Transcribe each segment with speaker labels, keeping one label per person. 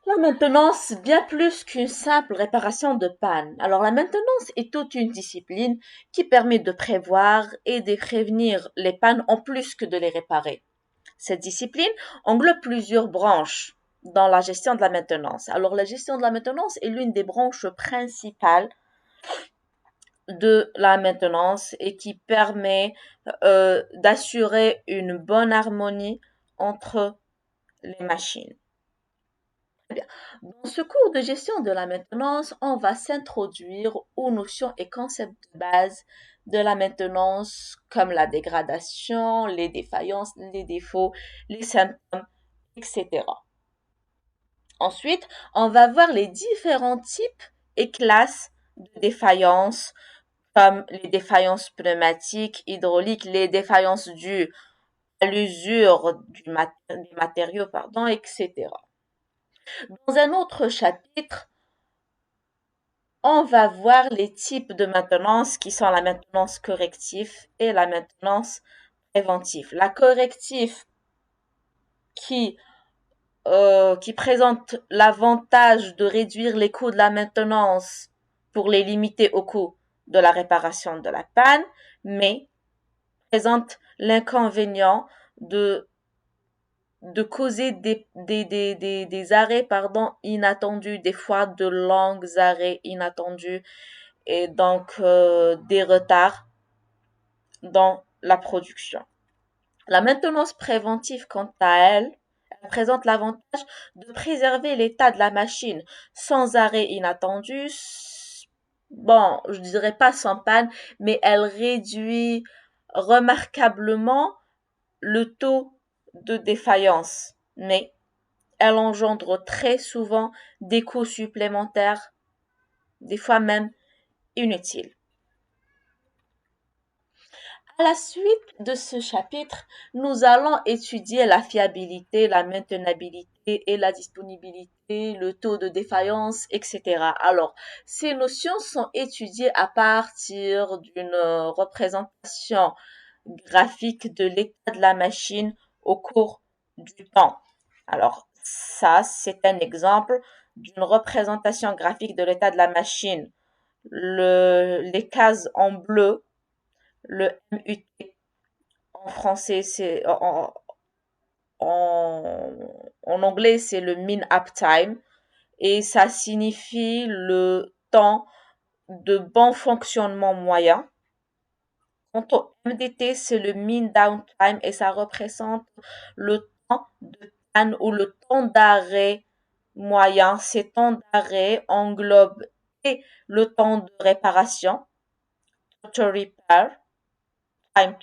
Speaker 1: La maintenance, bien plus qu'une simple réparation de panne. Alors la maintenance est toute une discipline qui permet de prévoir et de prévenir les pannes en plus que de les réparer. Cette discipline englobe plusieurs branches dans la gestion de la maintenance. Alors la gestion de la maintenance est l'une des branches principales de la maintenance et qui permet d'assurer une bonne harmonie entre les machines. Dans ce cours de gestion de la maintenance, on va s'introduire aux notions et concepts de base de la maintenance comme la dégradation, les défaillances, les défauts, les symptômes, etc. Ensuite, on va voir les différents types et classes de défaillances comme les défaillances pneumatiques, hydrauliques, les défaillances dues à l'usure des matériaux, pardon, etc. Dans un autre chapitre, on va voir les types de maintenance qui sont la maintenance corrective et la maintenance préventive. La corrective qui, qui présente l'avantage de réduire les coûts de la maintenance pour les limiter au coût de la réparation de la panne, mais présente l'inconvénient de causer des arrêts inattendus, des fois de longs arrêts inattendus et donc des retards dans la production. La maintenance préventive, quant à elle, elle présente l'avantage de préserver l'état de la machine sans arrêt inattendu. Bon, je dirais pas sans panne, mais elle réduit remarquablement le taux de défaillance, mais elle engendre très souvent des coûts supplémentaires, des fois même inutiles. À la suite de ce chapitre, nous allons étudier la fiabilité, la maintenabilité et la disponibilité, le taux de défaillance, etc. Alors, ces notions sont étudiées à partir d'une représentation graphique de l'état de la machine au cours du temps. Alors, ça, c'est un exemple d'une représentation graphique de l'état de la machine. Les cases en bleu, le MUT en français, en, en anglais, c'est le Mean Uptime et ça signifie le temps de bon fonctionnement moyen. Quant au MDT, c'est le Mean Downtime et ça représente le temps de panne ou le temps d'arrêt moyen. Ces temps d'arrêt englobent et le temps de réparation, to repair, time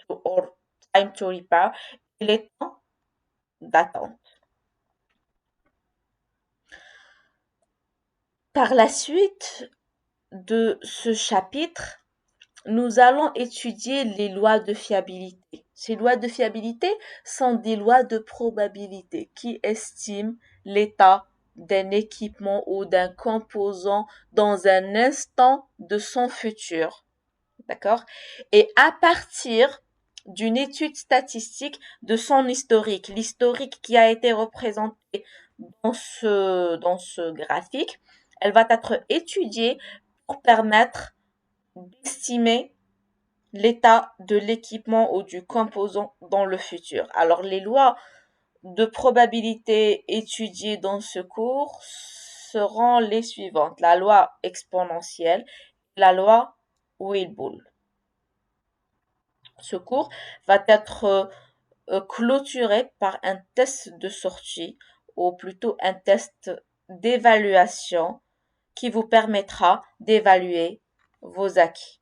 Speaker 1: to repair, et les temps d'attente. Par la suite de ce chapitre, nous allons étudier les lois de fiabilité. Ces lois de fiabilité sont des lois de probabilité qui estiment l'état d'un équipement ou d'un composant dans un instant de son futur. D'accord? Et à partir d'une étude statistique de son historique, l'historique qui a été représenté dans ce graphique, elle va être étudiée pour permettre d'estimer l'état de l'équipement ou du composant dans le futur. Alors, les lois de probabilité étudiées dans ce cours seront les suivantes. La loi exponentielle, la loi Weibull. Ce cours va être clôturé par un test de sortie ou plutôt un test d'évaluation qui vous permettra d'évaluer vos acquis.